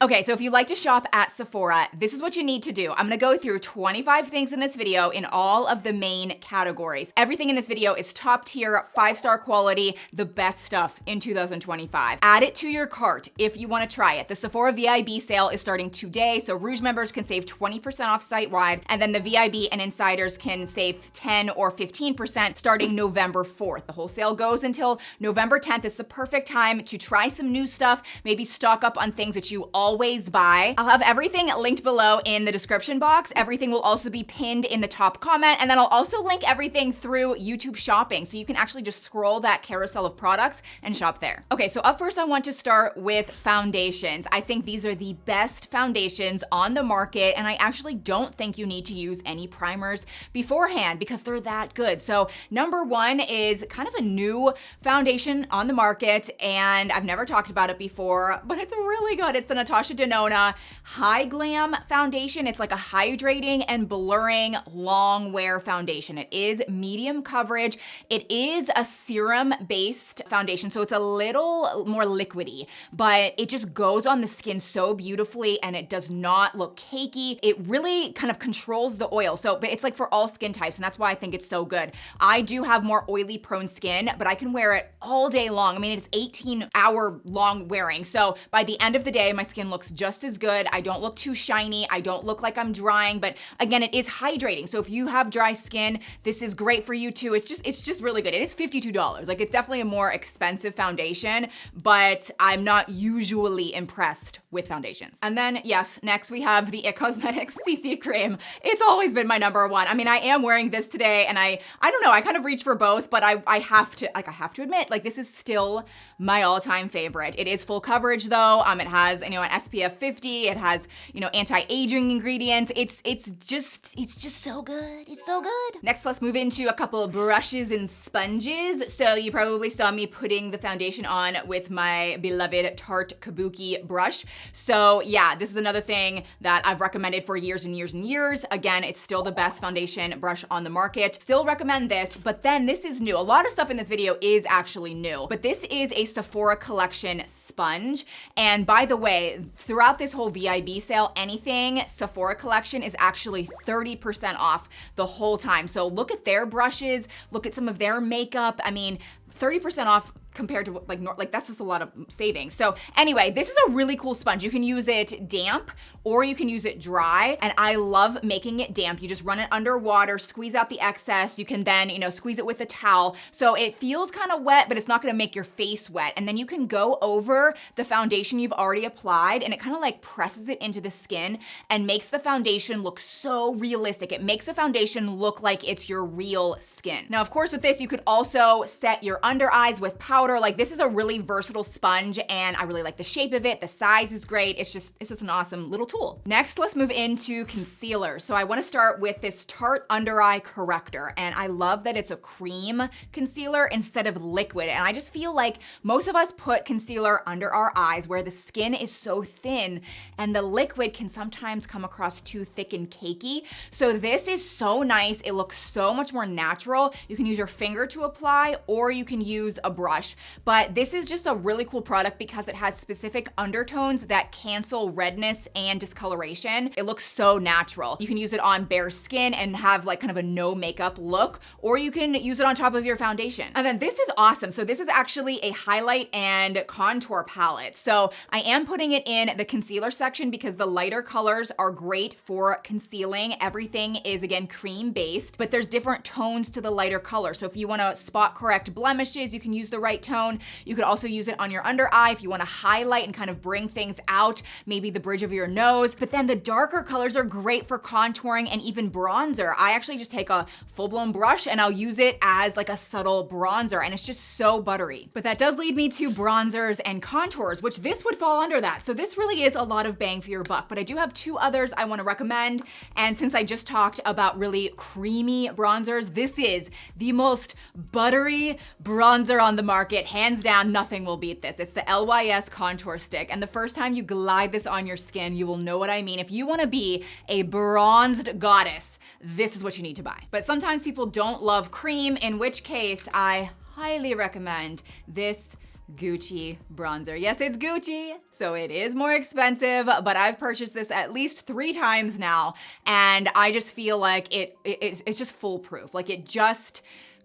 Okay, so if you like to shop at Sephora, this is what you need to do. I'm gonna go through 25 things in this video in all of the main categories. Everything in this video is top tier, 5-star quality, the best stuff in 2025. Add it to your cart if you wanna try it. The Sephora VIB sale is starting today, so Rouge members can save 20% off site-wide, and then the VIB and insiders can save 10 or 15% starting November 4th. The whole sale goes until November 10th. It's the perfect time to try some new stuff, maybe stock up on things that you always buy. I'll have everything linked below in the description box. Everything will also be pinned in the top comment, and then I'll also link everything through YouTube shopping, so you can actually just scroll that carousel of products and shop there. Okay, so up first I want to start with foundations. I think these are the best foundations on the market, and I actually don't think you need to use any primers beforehand because they're that good. So number one is kind of a new foundation on the market, and I've never talked about it before, but it's really good. It's the Natasha Denona High Glam Foundation. It's like a hydrating and blurring long wear foundation. It is medium coverage. It is a serum-based foundation, so it's a little more liquidy, but it just goes on the skin so beautifully and it does not look cakey. It really kind of controls the oil. So but it's like for all skin types, and that's why I think it's so good. I do have more oily prone skin, but I can wear it all day long. I mean, it's 18-hour long wearing. So by the end of the day, my skin looks just as good. I don't look too shiny. I don't look like I'm drying, but again, it is hydrating. So if you have dry skin, this is great for you too. It's just really good. It is $52. Like, it's definitely a more expensive foundation, but I'm not usually impressed with foundations. And then yes, next we have the It Cosmetics CC cream. It's always been my number one. I mean, I am wearing this today, and I don't know, I kind of reach for both, but I have to admit, like, this is still my all-time favorite. It is full coverage though. It has, an SPF 50. It has, anti-aging ingredients. It's just so good. It's so good. Next, let's move into a couple of brushes and sponges. So you probably saw me putting the foundation on with my beloved Tarte Kabuki brush. So yeah, this is another thing that I've recommended for years and years and years. Again, it's still the best foundation brush on the market. Still recommend this, but then this is new. A lot of stuff in this video is actually new, but this is a Sephora collection sponge. And by the way, throughout this whole VIB sale, anything Sephora collection is actually 30% off the whole time. So look at their brushes, look at some of their makeup. I mean, 30% off compared to like that's just a lot of savings. So anyway, this is a really cool sponge. You can use it damp or you can use it dry, and I love making it damp. You just run it under water, squeeze out the excess. You can then, squeeze it with a towel. So it feels kind of wet, but it's not gonna make your face wet. And then you can go over the foundation you've already applied, and it kind of like presses it into the skin and makes the foundation look so realistic. It makes the foundation look like it's your real skin. Now, of course, with this, you could also set your under eyes with powder. Like, this is a really versatile sponge, and I really like the shape of it. The size is great. It's just an awesome little tool. Next, let's move into concealer. So I want to start with this Tarte Under Eye Corrector, and I love that it's a cream concealer instead of liquid. And I just feel like most of us put concealer under our eyes where the skin is so thin, and the liquid can sometimes come across too thick and cakey. So this is so nice. It looks so much more natural. You can use your finger to apply, or you can use a brush. But this is just a really cool product because it has specific undertones that cancel redness and discoloration. It looks so natural. You can use it on bare skin and have like kind of a no makeup look, or you can use it on top of your foundation. And then this is awesome. So this is actually a highlight and contour palette. So I am putting it in the concealer section because the lighter colors are great for concealing. Everything is, again, cream based, but there's different tones to the lighter color. So if you want to spot correct blemishes, you can use the right tone. You could also use it on your under eye if you want to highlight and kind of bring things out, maybe the bridge of your nose. But then the darker colors are great for contouring and even bronzer. I actually just take a full-blown brush and I'll use it as like a subtle bronzer, and it's just so buttery. But that does lead me to bronzers and contours, which this would fall under that. So this really is a lot of bang for your buck, but I do have two others I want to recommend. And since I just talked about really creamy bronzers, this is the most buttery bronzer on the market. Hands down, nothing will beat this. It's the LYS Contour Stick. And the first time you glide this on your skin, you will know what I mean. If you want to be a bronzed goddess, this is what you need to buy. But sometimes people don't love cream, in which case I highly recommend this Gucci bronzer. Yes, it's Gucci, so it is more expensive, but I've purchased this at least 3 times now, and I just feel like it's just foolproof. Like it just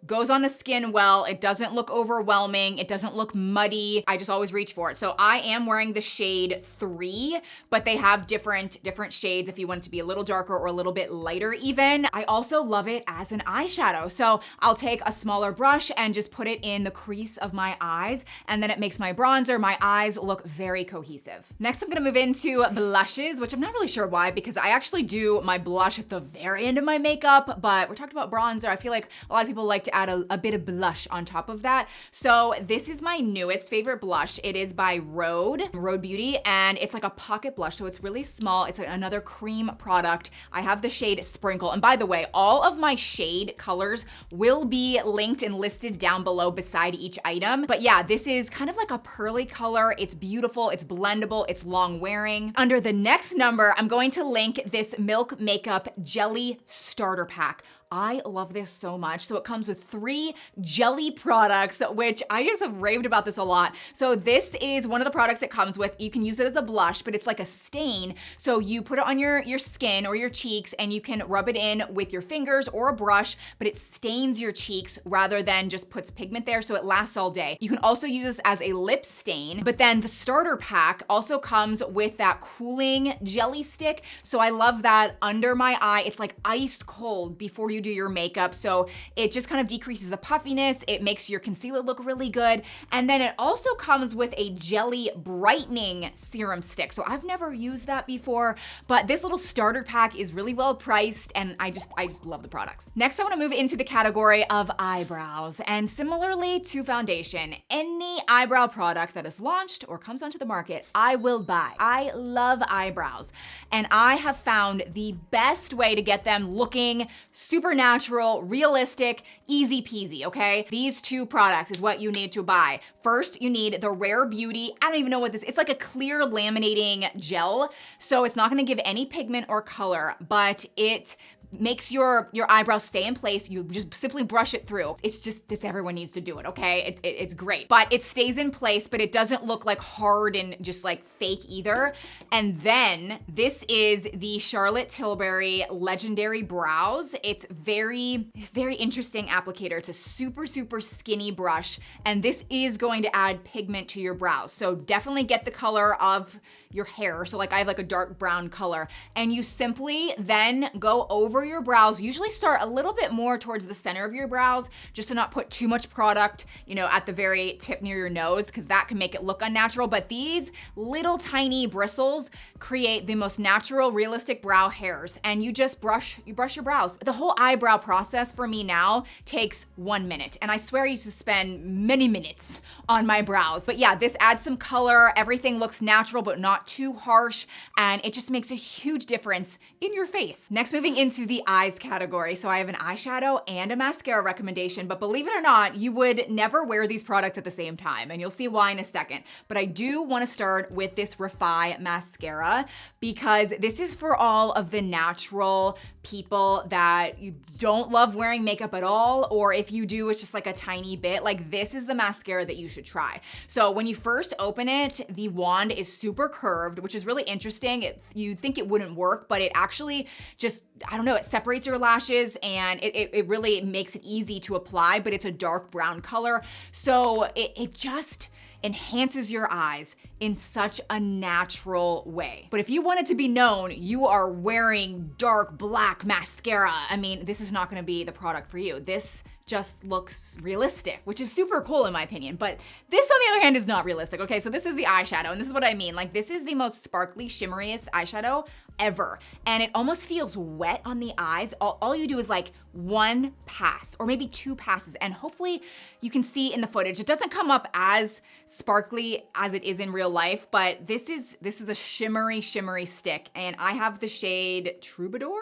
goes on the skin well. It doesn't look overwhelming. It doesn't look muddy. I just always reach for it. So I am wearing the shade 3, but they have different shades if you want it to be a little darker or a little bit lighter even. I also love it as an eyeshadow. So I'll take a smaller brush and just put it in the crease of my eyes, and then it makes my bronzer, my eyes look very cohesive. Next, I'm gonna move into blushes, which I'm not really sure why, because I actually do my blush at the very end of my makeup, but we're talking about bronzer. I feel like a lot of people like to add a bit of blush on top of that. So this is my newest favorite blush. It is by Rhode Beauty, and it's like a pocket blush, so it's really small. It's another cream product. I have the shade Sprinkle, and by the way, all of my shade colors will be linked and listed down below beside each item. But yeah, this is kind of like a pearly color. It's beautiful, it's blendable, it's long wearing. Under the next number, I'm going to link this Milk Makeup Jelly Starter Pack. I love this so much. So it comes with 3 jelly products, which I just have raved about this a lot. So this is one of the products it comes with. You can use it as a blush, but it's like a stain. So you put it on your skin or your cheeks, and you can rub it in with your fingers or a brush, but it stains your cheeks rather than just puts pigment there, so it lasts all day. You can also use this as a lip stain, but then the starter pack also comes with that cooling jelly stick. So I love that under my eye. It's like ice cold before you do your makeup, so it just kind of decreases the puffiness. It makes your concealer look really good, and then it also comes with a jelly brightening serum stick. So I've never used that before, but this little starter pack is really well priced, and I just love the products. Next, I want to move into the category of eyebrows, and similarly to foundation, any eyebrow product that is launched or comes onto the market, I will buy. I love eyebrows, and I have found the best way to get them looking super natural, realistic, easy peasy, okay? These 2 products is what you need to buy. First, you need the Rare Beauty. I don't even know what this is. It's like a clear laminating gel, so it's not gonna give any pigment or color, but it makes your eyebrows stay in place. You just simply brush it through. It's everyone needs to do it, okay? It's great, but it stays in place, but it doesn't look like hard and just like fake either. And then this is the Charlotte Tilbury Legendary Brows. It's very interesting applicator. It's a super skinny brush, and this is going to add pigment to your brows. So definitely get the color of your hair. So like I have like a dark brown color, and you simply then go over your brows. Usually start a little bit more towards the center of your brows, just to not put too much product, at the very tip near your nose, because that can make it look unnatural. But these little tiny bristles create the most natural, realistic brow hairs, and you just brush your brows. The whole eyebrow process for me now takes 1 minute, and I swear I used to spend many minutes on my brows. But yeah, this adds some color. Everything looks natural, but not too harsh, and it just makes a huge difference in your face. Next, moving into the eyes category. So I have an eyeshadow and a mascara recommendation, but believe it or not, you would never wear these products at the same time, and you'll see why in a second. But I do want to start with this Refi mascara, because this is for all of the natural people that you don't love wearing makeup at all, or if you do, it's just like a tiny bit. Like, this is the mascara that you should try. So when you first open it, the wand is super curved, which is really interesting. You'd think it wouldn't work, but it actually just, I don't know, it separates your lashes, and it really makes it easy to apply, but it's a dark brown color. So it just enhances your eyes in such a natural way. But if you want it to be known you are wearing dark black mascara, I mean, this is not gonna be the product for you. This just looks realistic, which is super cool in my opinion. But this, on the other hand, is not realistic, okay? So this is the eyeshadow, and this is what I mean. Like, this is the most sparkly, shimmeriest eyeshadow ever. And it almost feels wet on the eyes. All you do is like 1 pass, or maybe 2 passes, and hopefully you can see in the footage, it doesn't come up as sparkly as it is in real real life, but this is a shimmery stick, and I have the shade Troubadour.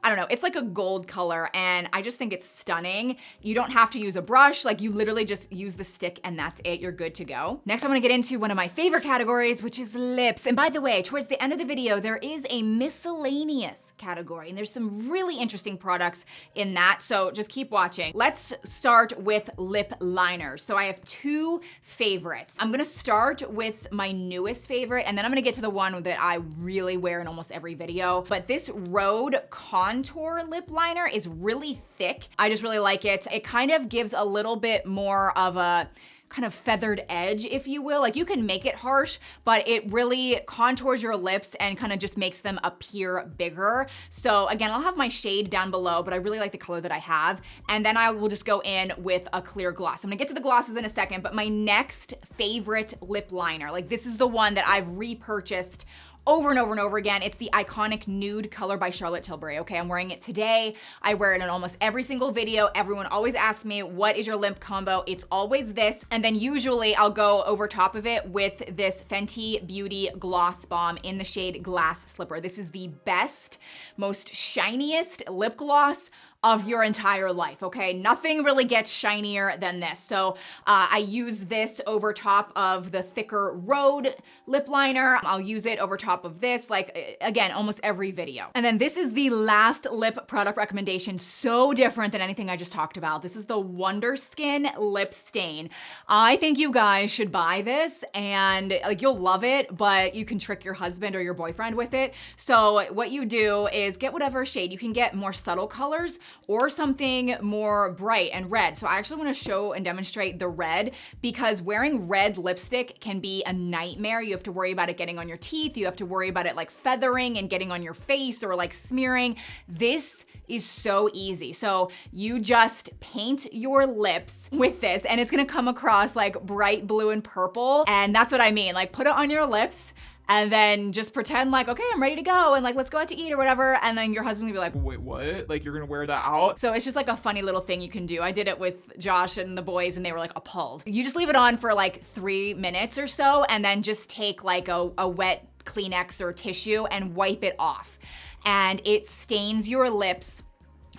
I don't know, it's like a gold color, and I just think it's stunning. You don't have to use a brush, like you literally just use the stick and that's it, you're good to go. Next, I'm gonna get into one of my favorite categories, which is lips. And by the way, towards the end of the video, there is a miscellaneous category, and there's some really interesting products in that, so just keep watching. Let's start with lip liners. So I have two favorites. I'm gonna start with my newest favorite, and then I'm gonna get to the one that I really wear in almost every video. But this Rhode Contour lip liner is really thick. I just really like it. It kind of gives a little bit more of a kind of feathered edge, if you will. Like you can make it harsh, but it really contours your lips and kind of just makes them appear bigger. So again, I'll have my shade down below, but I really like the color that I have. And then I will just go in with a clear gloss. I'm gonna get to the glosses in a second, but my next favorite lip liner, like this is the one that I've repurchased over and over and over again. It's the iconic nude color by Charlotte Tilbury. Okay, I'm wearing it today. I wear it in almost every single video. Everyone always asks me, what is your lip combo? It's always this. And then usually I'll go over top of it with this Fenty Beauty Gloss Bomb in the shade Glass Slipper. This is the best, most shiniest lip gloss of your entire life, okay? Nothing really gets shinier than this. So I use this over top of the thicker Rhode lip liner. I'll use it over top of this, like again, almost every video. And then this is the last lip product recommendation, so different than anything I just talked about. This is the Wonder Skin Lip Stain. I think you guys should buy this, and like you'll love it, but you can trick your husband or your boyfriend with it. So what you do is get whatever shade. You can get more subtle colors or something more bright and red. So I actually wanna show and demonstrate the red, because wearing red lipstick can be a nightmare. You have to worry about it getting on your teeth. You have to worry about it like feathering and getting on your face or like smearing. This is so easy. So you just paint your lips with this, and it's gonna come across like bright blue and purple. And that's what I mean, like put it on your lips, and then just pretend like, okay, I'm ready to go, and like, let's go out to eat or whatever. And then your husband will be like, wait, what? Like, you're gonna wear that out? So it's just like a funny little thing you can do. I did it with Josh and the boys, and they were like appalled. You just leave it on for like 3 minutes or so, and then just take like a wet Kleenex or tissue and wipe it off. And it stains your lips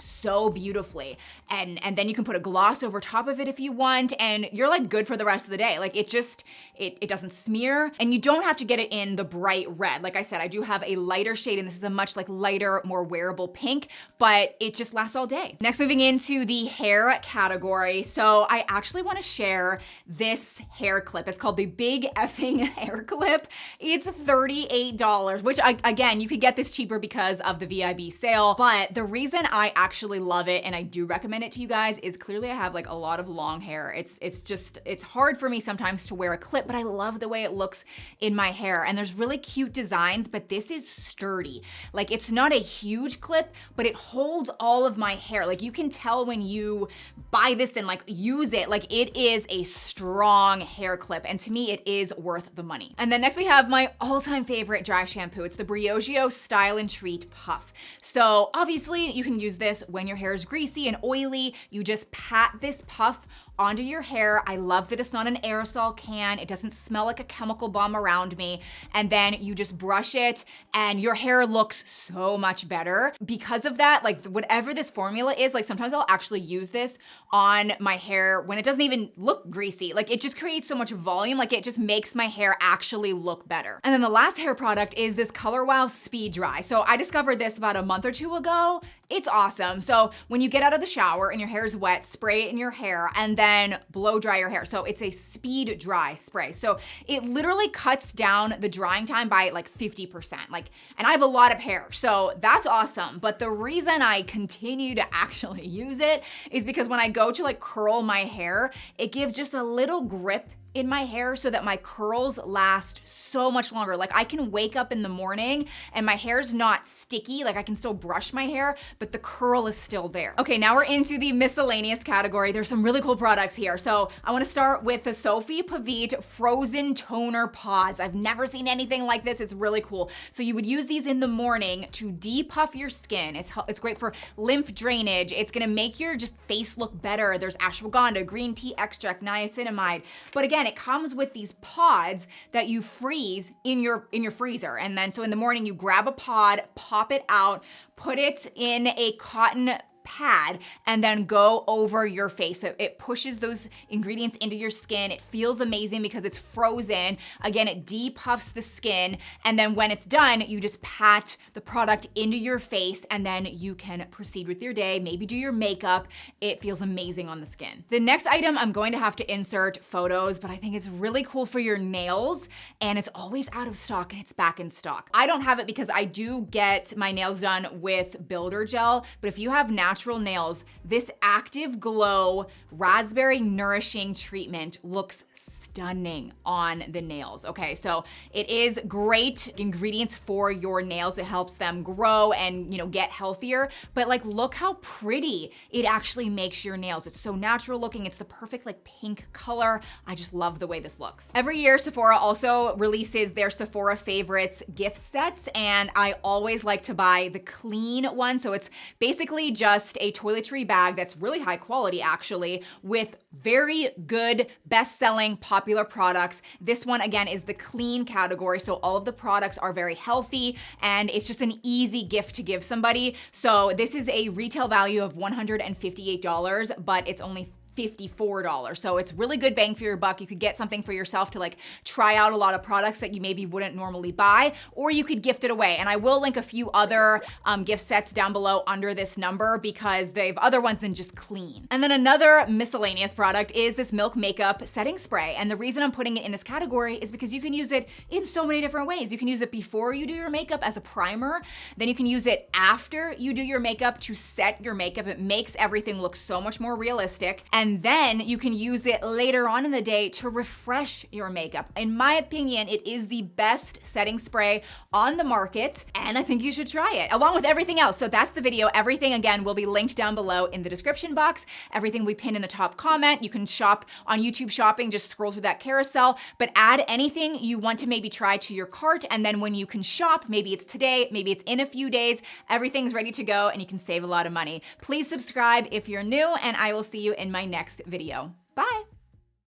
so beautifully. And then you can put a gloss over top of it if you want, and you're like good for the rest of the day. Like it doesn't smear, and you don't have to get it in the bright red. Like I said, I do have a lighter shade, and this is a much like lighter, more wearable pink, but it just lasts all day. Next, moving into the hair category. So I actually wanna share this hair clip. It's called the Big Effing Hair Clip. It's $38, which again, you could get this cheaper because of the VIB sale, but the reason I actually love it, and I do recommend it to you guys, is clearly I have like a lot of long hair. It's hard for me sometimes to wear a clip, but I love the way it looks in my hair. And there's really cute designs, but this is sturdy. Like it's not a huge clip, but it holds all of my hair. Like you can tell when you buy this and like use it, like it is a strong hair clip. And to me, it is worth the money. And then next we have my all-time favorite dry shampoo. It's the Briogeo Style and Treat Puff. So obviously you can use this when your hair is greasy and oily. You just pat this puff onto your hair. I love that it's not an aerosol can. It doesn't smell like a chemical bomb around me. And then you just brush it, and your hair looks so much better. Because of that, like whatever this formula is, like sometimes I'll actually use this on my hair when it doesn't even look greasy. Like it just creates so much volume, like it just makes my hair actually look better. And then the last hair product is this Color Wow Speed Dry. So I discovered this about a month or two ago. It's awesome. So when you get out of the shower and your hair is wet, spray it in your hair, and then blow dry your hair. So it's a speed dry spray. So it literally cuts down the drying time by like 50%. And I have a lot of hair, so that's awesome. But the reason I continue to actually use it is because when I go to like curl my hair, it gives just a little grip in my hair so that my curls last so much longer. Like I can wake up in the morning and my hair's not sticky. Like I can still brush my hair, but the curl is still there. Okay, now we're into the miscellaneous category. There's some really cool products here. So I wanna start with the Sophie Pavite Frozen Toner Pods. I've never seen anything like this. It's really cool. So you would use these in the morning to depuff your skin. It's great for lymph drainage. It's gonna make your just face look better. There's ashwagandha, green tea extract, niacinamide. But again, it comes with these pods that you freeze in your freezer. And then so in the morning you grab a pod, pop it out, put it in a cotton pad, and then go over your face. So it pushes those ingredients into your skin. It feels amazing because it's frozen. Again, it depuffs the skin. And then when it's done, you just pat the product into your face and then you can proceed with your day, maybe do your makeup. It feels amazing on the skin. The next item, I'm going to have to insert photos, but I think it's really cool for your nails, and it's always out of stock and it's back in stock. I don't have it because I do get my nails done with builder gel, but if you have natural nails, this Active Glow Raspberry Nourishing Treatment looks stunning on the nails. Okay, so it is great ingredients for your nails. It helps them grow and, you know, get healthier, but like, look how pretty it actually makes your nails. It's so natural looking. It's the perfect like pink color. I just love the way this looks. Every year, Sephora also releases their Sephora favorites gift sets, and I always like to buy the clean one. So it's basically just a toiletry bag that's really high quality actually, with very good best-selling popular products. This one again is the clean category, so all of the products are very healthy and it's just an easy gift to give somebody. So this is a retail value of $158, but it's only $54. So it's really good bang for your buck. You could get something for yourself to like try out a lot of products that you maybe wouldn't normally buy, or you could gift it away. And I will link a few other gift sets down below under this number because they have other ones than just clean. And then another miscellaneous product is this Milk Makeup Setting Spray. And the reason I'm putting it in this category is because you can use it in so many different ways. You can use it before you do your makeup as a primer. Then you can use it after you do your makeup to set your makeup. It makes everything look so much more realistic. And then you can use it later on in the day to refresh your makeup. In my opinion, it is the best setting spray on the market, and I think you should try it along with everything else. So that's the video. Everything again will be linked down below in the description box. Everything we pin in the top comment. You can shop on YouTube Shopping, just scroll through that carousel, but add anything you want to maybe try to your cart, and then when you can shop, maybe it's today, maybe it's in a few days, everything's ready to go and you can save a lot of money. Please subscribe if you're new, and I will see you in my next video. Bye.